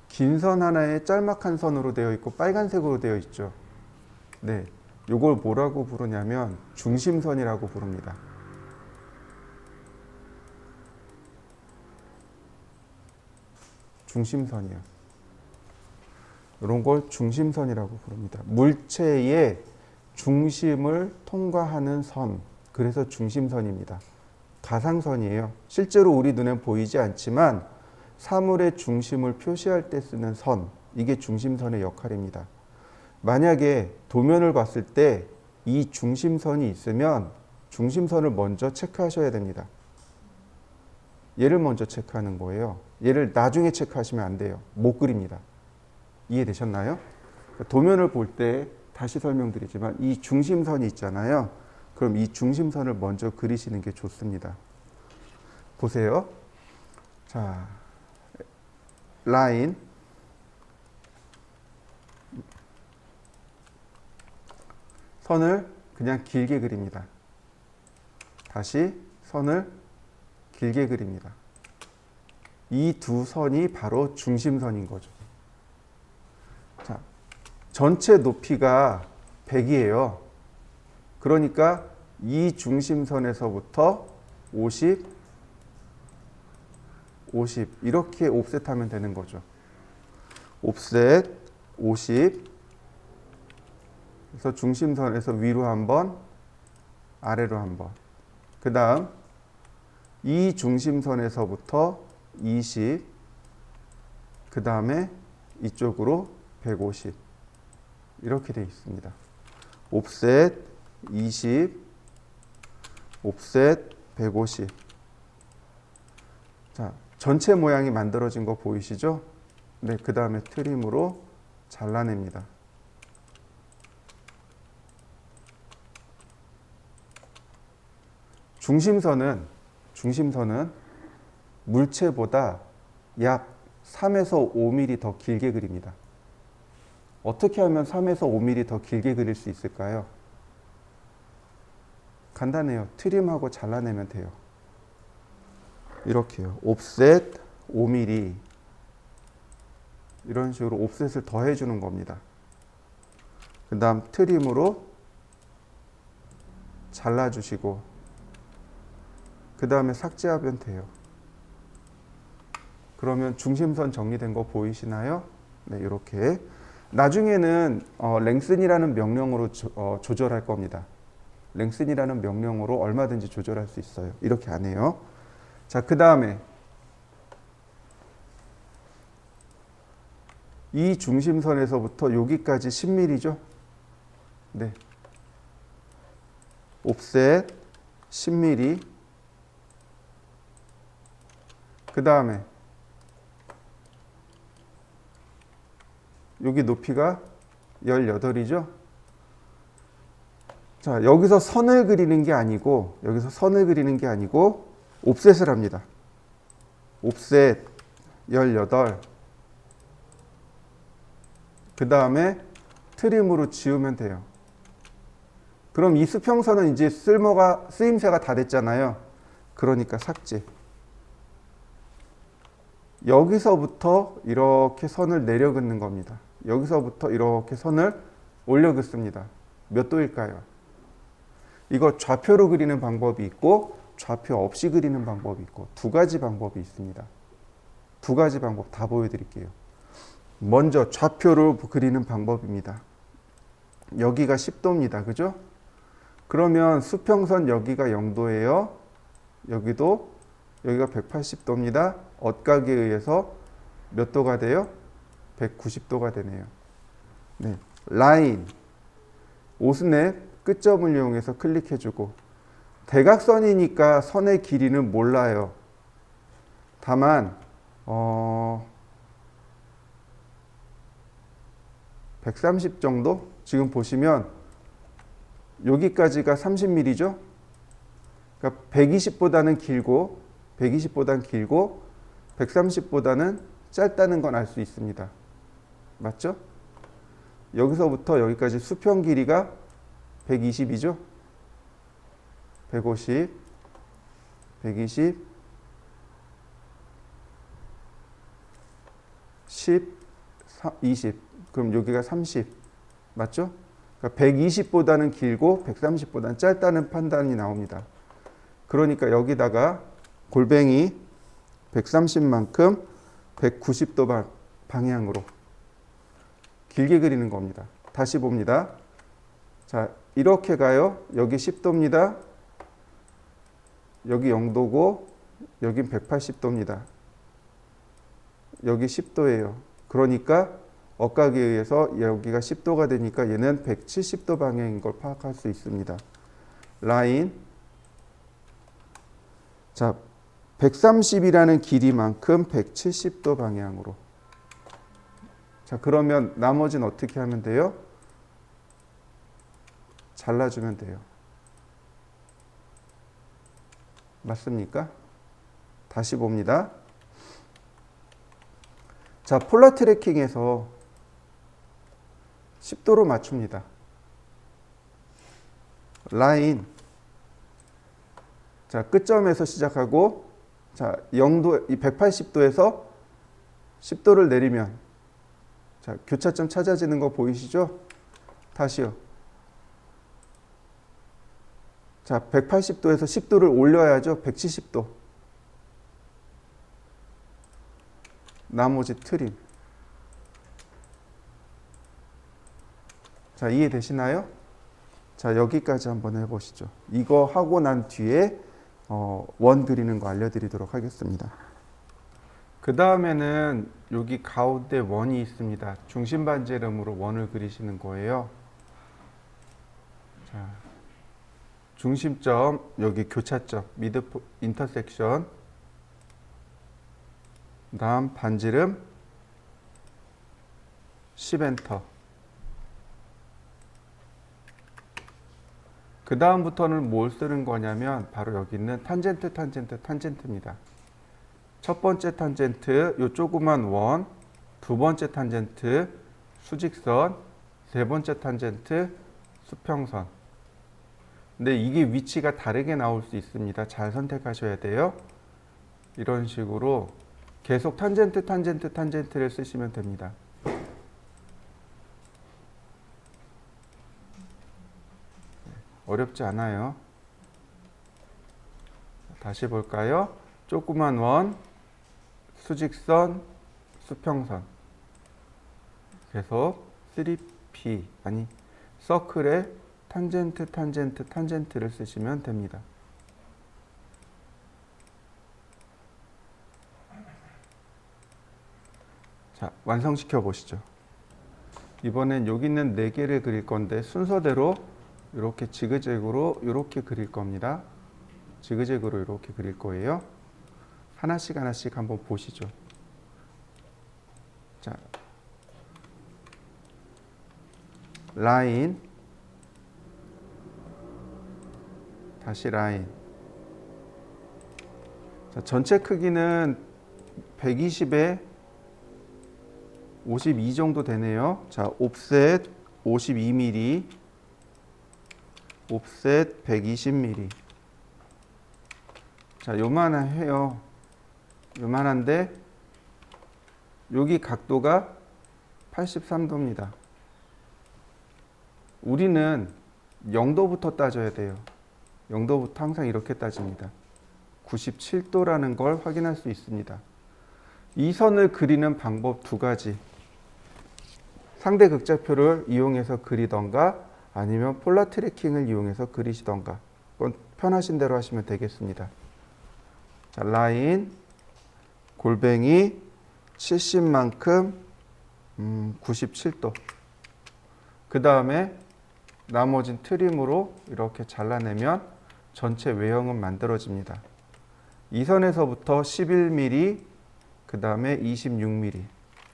S1: 긴 선 하나에 짤막한 선으로 되어 있고 빨간색으로 되어 있죠. 네, 이걸 뭐라고 부르냐면 중심선이라고 부릅니다. 중심선이요. 이런 걸 중심선이라고 부릅니다. 물체의 중심을 통과하는 선. 그래서 중심선입니다. 가상선이에요. 실제로 우리 눈엔 보이지 않지만 사물의 중심을 표시할 때 쓰는 선. 이게 중심선의 역할입니다. 만약에 도면을 봤을 때 이 중심선이 있으면 중심선을 먼저 체크하셔야 됩니다. 얘를 먼저 체크하는 거예요. 얘를 나중에 체크하시면 안 돼요. 못 그립니다. 이해되셨나요? 도면을 볼 때 다시 설명드리지만 이 중심선이 있잖아요. 그럼 이 중심선을 먼저 그리시는 게 좋습니다. 보세요. 자, 라인. 선을 그냥 길게 그립니다. 다시 선을 길게 그립니다. 이 두 선이 바로 중심선인 거죠. 자, 전체 높이가 100이에요. 그러니까 이 중심선에서부터 50 이렇게 옵셋하면 되는 거죠. 옵셋 50. 그래서 중심선에서 위로 한 번, 아래로 한 번. 그 다음 이 중심선에서부터 20. 그 다음에 이쪽으로 150. 이렇게 되어 있습니다. 옵셋 20, 옵셋 150. 자, 전체 모양이 만들어진 거 보이시죠? 네, 그 다음에 트림으로 잘라냅니다. 중심선은 물체보다 약 3에서 5mm 더 길게 그립니다. 어떻게 하면 3에서 5mm 더 길게 그릴 수 있을까요? 간단해요. 트림하고 잘라내면 돼요. 이렇게요. 옵셋 5mm. 이런 식으로 옵셋을 더해 주는 겁니다. 그 다음 트림으로 잘라주시고 그 다음에 삭제하면 돼요. 그러면 중심선 정리된 거 보이시나요? 네, 이렇게. 나중에는 랭슨이라는 명령으로 조절할 겁니다. 랭슨이라는 명령으로 얼마든지 조절할 수 있어요. 이렇게 안 해요. 자, 그 다음에 이 중심선에서부터 여기까지 10mm죠? 네. 옵셋 10mm. 그 다음에 여기 높이가 18이죠? 자, 여기서 선을 그리는 게 아니고, 옵셋을 합니다. 옵셋 18. 그 다음에 트림으로 지우면 돼요. 그럼 이 수평선은 이제 쓰임새가 다 됐잖아요. 그러니까 삭제. 여기서부터 이렇게 선을 내려 긋는 겁니다. 여기서부터 이렇게 선을 올려 긋습니다. 몇 도일까요? 이거 좌표로 그리는 방법이 있고 좌표 없이 그리는 방법이 있고 두 가지 방법이 있습니다. 두 가지 방법 다 보여드릴게요. 먼저 좌표로 그리는 방법입니다. 여기가 10도입니다. 그죠? 그러면 수평선 여기가 0도예요. 여기가 180도입니다. 엇각에 의해서 몇 도가 돼요? 190도가 되네요. 네. 라인, 오스넷 끝점을 이용해서 클릭해주고 대각선이니까 선의 길이는 몰라요. 다만 130 정도? 지금 보시면 여기까지가 30mm죠? 그러니까 120보다는 길고 130보다는 짧다는 건 알 수 있습니다. 맞죠? 여기서부터 여기까지 수평 길이가 120이죠? 150, 120, 10, 20. 그럼 여기가 30. 맞죠? 그러니까 120보다는 길고 130보다는 짧다는 판단이 나옵니다. 그러니까 여기다가 골뱅이 130만큼 190도 방향으로 길게 그리는 겁니다. 다시 봅니다. 자, 이렇게 가요. 여기 10도입니다. 여기 0도고 여긴 180도입니다. 여기 10도예요. 그러니까 엇각에 의해서 여기가 10도가 되니까 얘는 170도 방향인 걸 파악할 수 있습니다. 라인. 자, 130이라는 길이만큼 170도 방향으로. 자, 그러면 나머지는 어떻게 하면 돼요? 잘라주면 돼요. 맞습니까? 다시 봅니다. 자, 폴라 트래킹에서 10도로 맞춥니다. 라인. 자, 끝점에서 시작하고, 자, 0도, 이 180도에서 10도를 내리면, 자, 교차점 찾아지는 거 보이시죠? 다시요. 자, 180도에서 10도를 올려야죠. 170도. 나머지 트림. 자, 이해되시나요? 자, 여기까지 한번 해보시죠. 이거 하고 난 뒤에 원 그리는 거 알려드리도록 하겠습니다. 그 다음에는 여기 가운데 원이 있습니다. 중심 반지름으로 원을 그리시는 거예요. 자, 중심점, 여기 교차점, 미드 인터섹션, 다음 반지름 10엔터. 그 다음부터는 뭘 쓰는 거냐면 바로 여기 있는 탄젠트입니다. 첫 번째 탄젠트, 요 조그만 원, 두 번째 탄젠트, 수직선, 세 번째 탄젠트, 수평선. 근데 이게 위치가 다르게 나올 수 있습니다. 잘 선택하셔야 돼요. 이런 식으로 계속 탄젠트를 쓰시면 됩니다. 어렵지 않아요. 다시 볼까요? 조그만 원, 수직선, 수평선. 계속 3P, 아니 서클에 탄젠트를 쓰시면 됩니다. 자, 완성시켜 보시죠. 이번엔 여기 있는 4개를 그릴 건데 순서대로 이렇게 지그재그로 이렇게 그릴 겁니다. 지그재그로 이렇게 그릴 거예요. 하나씩 한번 보시죠. 자, 라인, 다시 라인. 자, 전체 크기는 120에 52 정도 되네요. 자, 옵셋 52mm, 옵셋 120mm. 자, 요만해요. 요만한데 여기 각도가 83도입니다. 우리는 0도부터 따져야 돼요. 0도부터 항상 이렇게 따집니다. 97도라는 걸 확인할 수 있습니다. 이 선을 그리는 방법 2가지. 상대 극좌표를 이용해서 그리던가 아니면 폴라 트래킹을 이용해서 그리시던가. 그건 편하신 대로 하시면 되겠습니다. 자, 라인, 골뱅이 70만큼 97도. 그 다음에 나머진 트림으로 이렇게 잘라내면 전체 외형은 만들어집니다. 이 선에서부터 11mm, 그 다음에 26mm,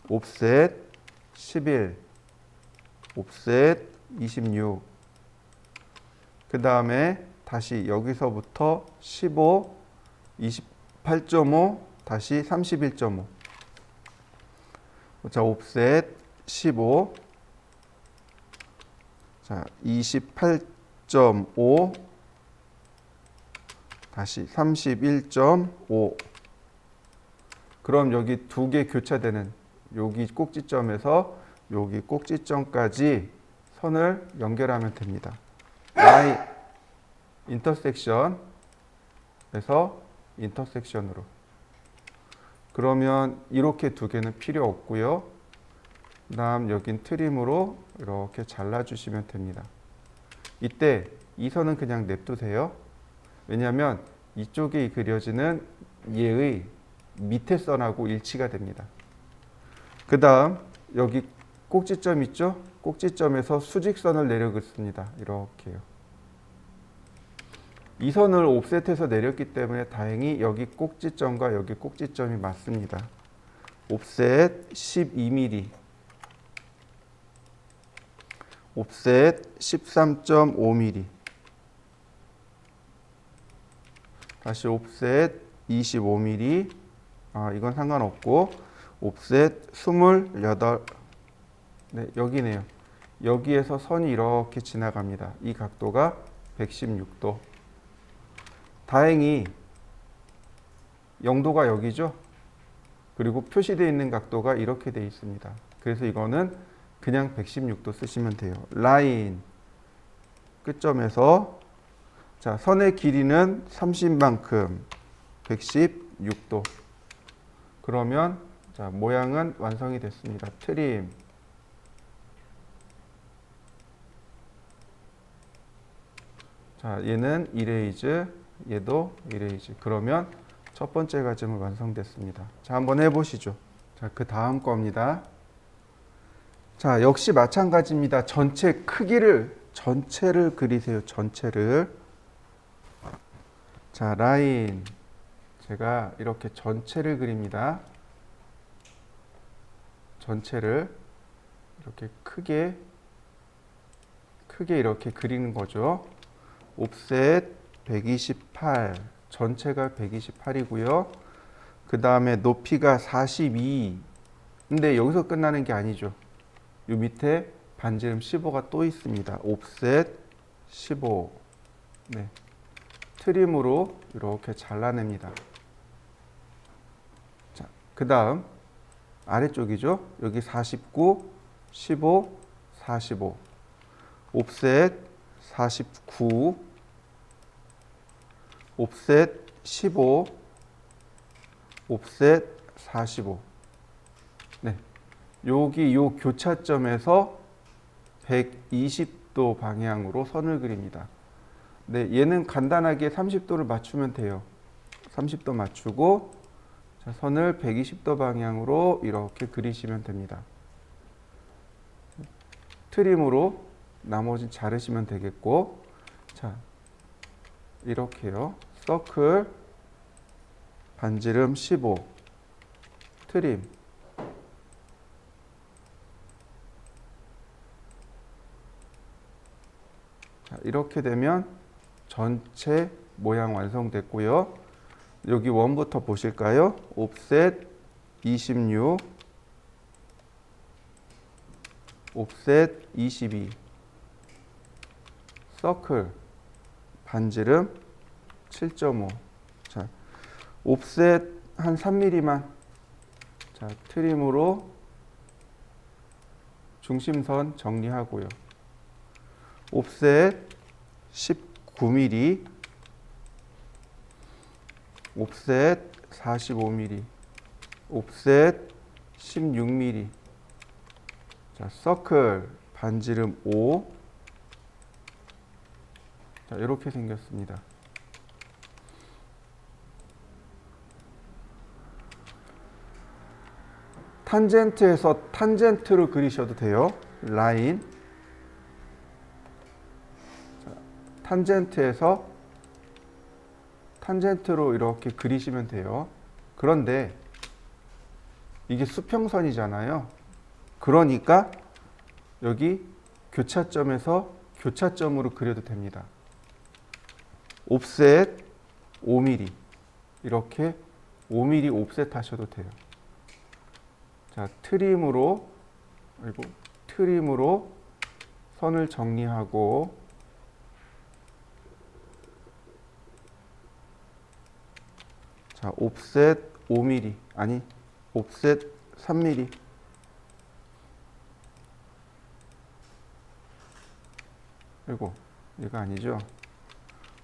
S1: 옵셋 11, 옵셋 26, 그 다음에 다시 여기서부터 15, 28.5, 다시 31.5. 자, 옵셋 15, 자, 28.5, 다시 31.5. 그럼 여기 2개 교차되는 여기 꼭지점에서 여기 꼭지점까지 선을 연결하면 됩니다. 라인 인터섹션에서 인터섹션으로. 그러면 이렇게 2개는 필요 없고요. 그 다음 여긴 트림으로 이렇게 잘라주시면 됩니다. 이때 이 선은 그냥 냅두세요. 왜냐하면 이쪽에 그려지는 얘의 밑에 선하고 일치가 됩니다. 그 다음 여기 꼭지점 있죠? 꼭지점에서 수직선을 내려 긋습니다. 이렇게요. 이 선을 옵셋해서 내렸기 때문에 다행히 여기 꼭지점과 여기 꼭지점이 맞습니다. 옵셋 12mm, 옵셋 13.5mm, 다시 옵셋 25mm, 이건 상관없고 옵셋 28, 네, 여기네요. 여기에서 선이 이렇게 지나갑니다. 이 각도가 116도. 다행히 0도가 여기죠. 그리고 표시되어 있는 각도가 이렇게 되어 있습니다. 그래서 이거는 그냥 116도 쓰시면 돼요. 라인 끝점에서 자, 선의 길이는 30만큼 116도. 그러면 자, 모양은 완성이 됐습니다. 트림. 자, 얘는 이레이즈, 얘도 이레이즈. 그러면 첫 번째 과정은 완성됐습니다. 자, 한번 해보시죠. 자, 그 다음 겁니다. 자, 역시 마찬가지입니다. 전체를 그리세요. 전체를. 자, 라인. 제가 이렇게 전체를 그립니다. 전체를 이렇게 크게 이렇게 그리는 거죠. 옵셋 128, 전체가 128이고요. 그 다음에 높이가 42. 근데 여기서 끝나는 게 아니죠. 요 밑에 반지름 15가 또 있습니다. 옵셋 15. 네. 트림으로 이렇게 잘라냅니다. 자, 그 다음 아래쪽이죠. 여기 49, 15, 45. 옵셋 49, 옵셋 15, 옵셋 45. 네. 여기 요 교차점에서 120도 방향으로 선을 그립니다. 네, 얘는 간단하게 30도를 맞추면 돼요. 30도 맞추고 자, 선을 120도 방향으로 이렇게 그리시면 됩니다. 트림으로 나머지 자르시면 되겠고, 자, 이렇게요. 서클, 반지름 15, 트림. 자, 이렇게 되면 전체 모양 완성됐고요. 여기 원부터 보실까요? 옵셋 26, 옵셋 22, 서클, 반지름 7.5. 자, 옵셋 한 3mm만. 자, 트림으로 중심선 정리하고요. 옵셋 19mm, 옵셋 45mm, 옵셋 16mm. 자, 서클, 반지름 5. 자, 이렇게 생겼습니다. 탄젠트에서 탄젠트로 그리셔도 돼요. 라인. 자, 탄젠트에서 탄젠트로 이렇게 그리시면 돼요. 그런데 이게 수평선이잖아요. 그러니까 여기 교차점에서 교차점으로 그려도 됩니다. 옵셋 5mm. 이렇게 5mm 옵셋 하셔도 돼요. 자, 트림으로 선을 정리하고 자, 옵셋 5mm 아니 옵셋 3mm. 이거 아니죠.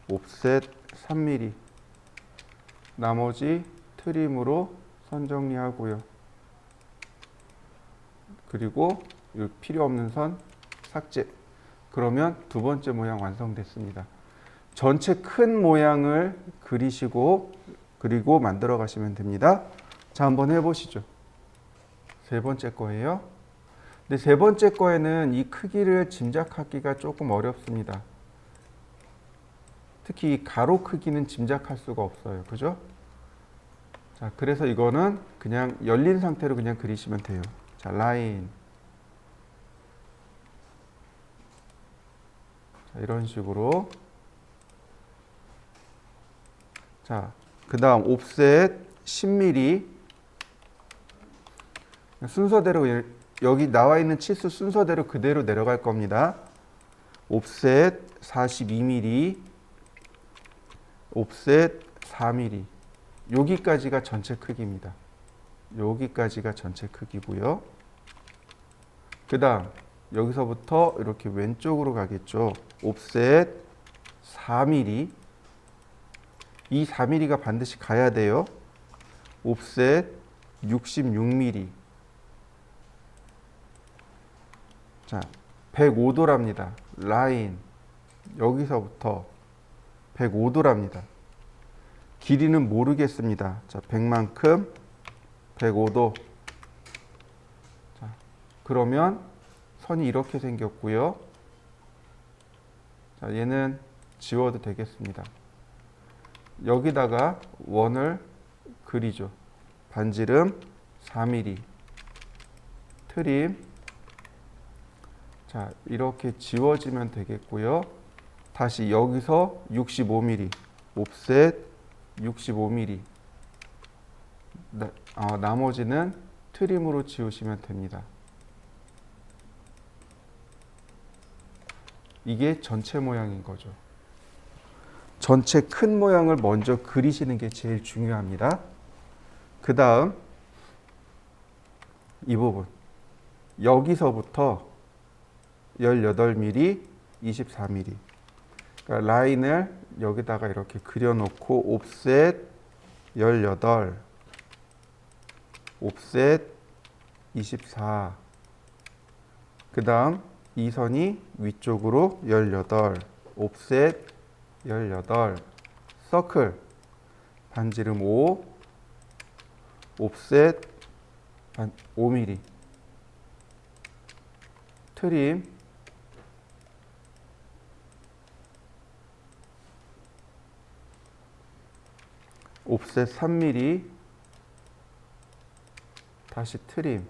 S1: 옵셋 3mm. 나머지 트림으로 선 정리하고요. 그리고 필요 없는 선 삭제. 그러면 두 번째 모양 완성됐습니다. 전체 큰 모양을 그리시고 그리고 만들어 가시면 됩니다. 자, 한번 해보시죠. 세 번째 거예요. 근데 세 번째 거에는 이 크기를 짐작하기가 조금 어렵습니다. 특히 이 가로 크기는 짐작할 수가 없어요. 그죠? 자, 그래서 이거는 그냥 열린 상태로 그냥 그리시면 돼요. 자, 라인. 자, 이런 식으로. 자, 그 다음 옵셋 10mm. 순서대로 여기 나와 있는 치수 순서대로 그대로 내려갈 겁니다. 옵셋 42mm, 옵셋 4mm. 여기까지가 전체 크기입니다. 여기까지가 전체 크기고요. 그 다음 여기서부터 이렇게 왼쪽으로 가겠죠. 옵셋 4mm. 이 4mm가 반드시 가야 돼요. 옵셋 66mm. 자, 105도랍니다. 라인. 여기서부터 105도랍니다. 길이는 모르겠습니다. 자, 100만큼 105도. 자, 그러면 선이 이렇게 생겼고요. 자, 얘는 지워도 되겠습니다. 여기다가 원을 그리죠. 반지름 4mm. 트림. 자, 이렇게 지워지면 되겠고요. 다시 여기서 65mm. 옵셋 65mm. 나머지는 트림으로 지우시면 됩니다. 이게 전체 모양인 거죠. 전체 큰 모양을 먼저 그리시는 게 제일 중요합니다. 그 다음 이 부분. 여기서부터 18mm, 24mm. 그러니까 라인을 여기다가 이렇게 그려놓고 옵셋 18, 옵셋 24. 그 다음 이 선이 위쪽으로 18, 옵셋 18, 서클 반지름 5, 옵셋 5mm, 트림 옵셋 3mm, 다시 트림.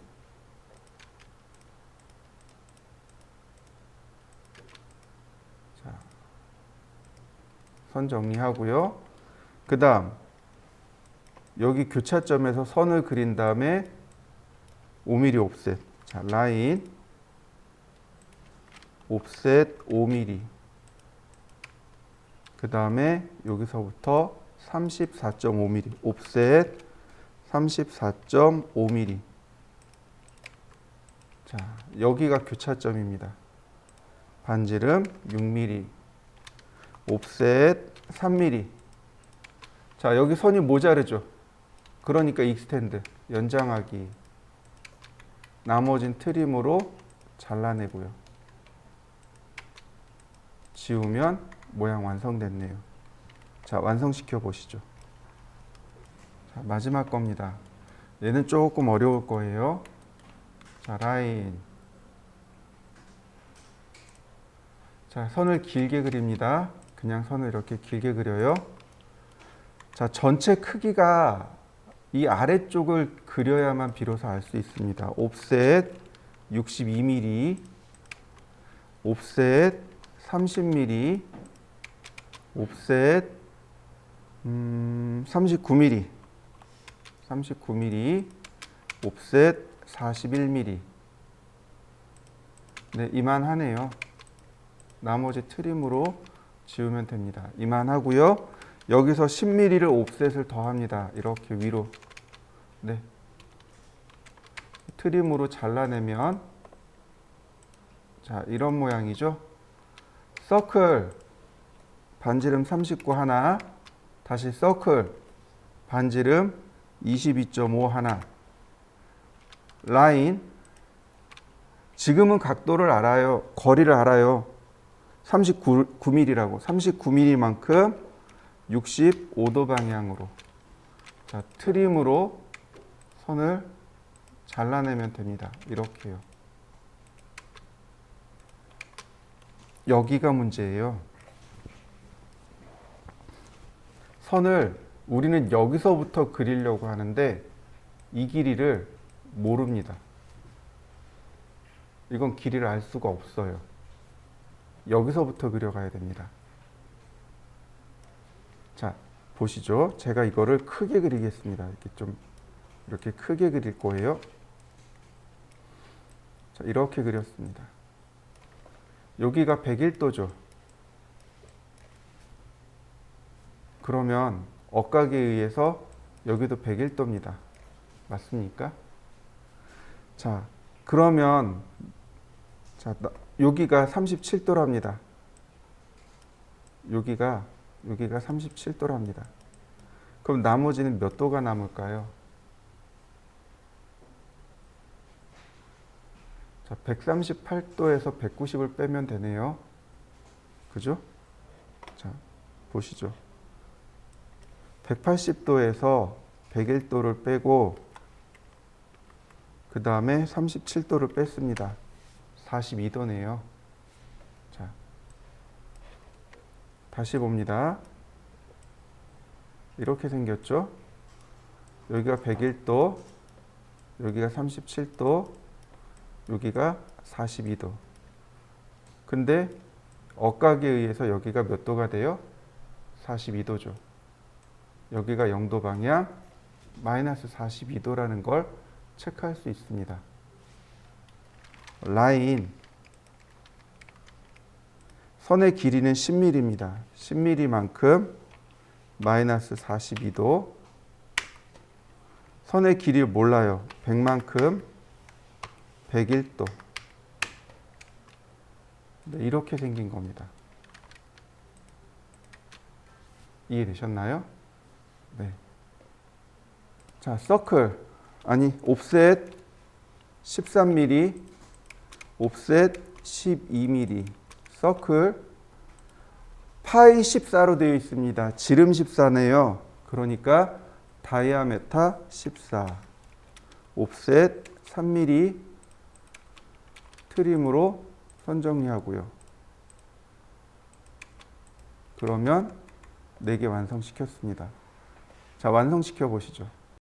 S1: 자, 선 정리하고요. 그 다음 여기 교차점에서 선을 그린 다음에 5mm 옵셋. 자, 라인 옵셋 5mm. 그 다음에 여기서부터 34.5mm, 옵셋 34.5mm. 자, 여기가 교차점입니다. 반지름 6mm, 옵셋 3mm. 자, 여기 선이 모자르죠. 그러니까 익스텐드, 연장하기. 나머진 트림으로 잘라내고요. 지우면 모양 완성됐네요. 자, 완성시켜 보시죠. 자, 마지막 겁니다. 얘는 조금 어려울 거예요. 자, 라인. 자, 선을 길게 그립니다. 그냥 선을 이렇게 길게 그려요. 자, 전체 크기가 이 아래쪽을 그려야만 비로소 알 수 있습니다. 옵셋 62mm, 옵셋 30mm, 옵셋 39mm, 39mm, 옵셋 41mm. 네, 이만하네요. 나머지 트림으로 지우면 됩니다. 이만하고요. 여기서 10mm를 옵셋을 더합니다. 이렇게 위로. 네. 트림으로 잘라내면 자, 이런 모양이죠. 서클 반지름 39 하나, 다시 서클 반지름 22.5 하나. 라인 지금은 각도를 알아요. 거리를 알아요. 39mm라고. 39mm만큼 65도 방향으로. 자, 트림으로 선을 잘라내면 됩니다. 이렇게요. 여기가 문제예요. 선을 우리는 여기서부터 그리려고 하는데 이 길이를 모릅니다. 이건 길이를 알 수가 없어요. 여기서부터 그려가야 됩니다. 자, 보시죠. 제가 이거를 크게 그리겠습니다. 이렇게 크게 그릴 거예요. 자, 이렇게 그렸습니다. 여기가 101도죠. 그러면 억각에 의해서 여기도 101도입니다. 맞습니까? 자, 그러면 자, 여기가 37도랍니다. 여기가 37도랍니다. 그럼 나머지는 몇 도가 남을까요? 자, 138도에서 190을 빼면 되네요. 그죠? 자, 보시죠. 180도에서 101도를 빼고 그 다음에 37도를 뺐습니다. 42도네요. 자, 다시 봅니다. 이렇게 생겼죠? 여기가 101도, 여기가 37도, 여기가 42도. 근데 억각에 의해서 여기가 몇 도가 돼요? 42도죠. 여기가 0도 방향, 마이너스 42도라는 걸 체크할 수 있습니다. 라인. 선의 길이는 10mm입니다. 10mm만큼 마이너스 42도. 선의 길이를 몰라요. 100만큼 101도. 네, 이렇게 생긴 겁니다. 이해되셨나요? 네. 자, 서클. 아니, 옵셋 13mm, 옵셋 12mm. 서클 파이 14로 되어 있습니다. 지름 14네요. 그러니까 다이아메타 14. 옵셋 3mm 트림으로 선 정리하고요. 그러면 4개 완성시켰습니다. 자, 완성시켜 보시죠.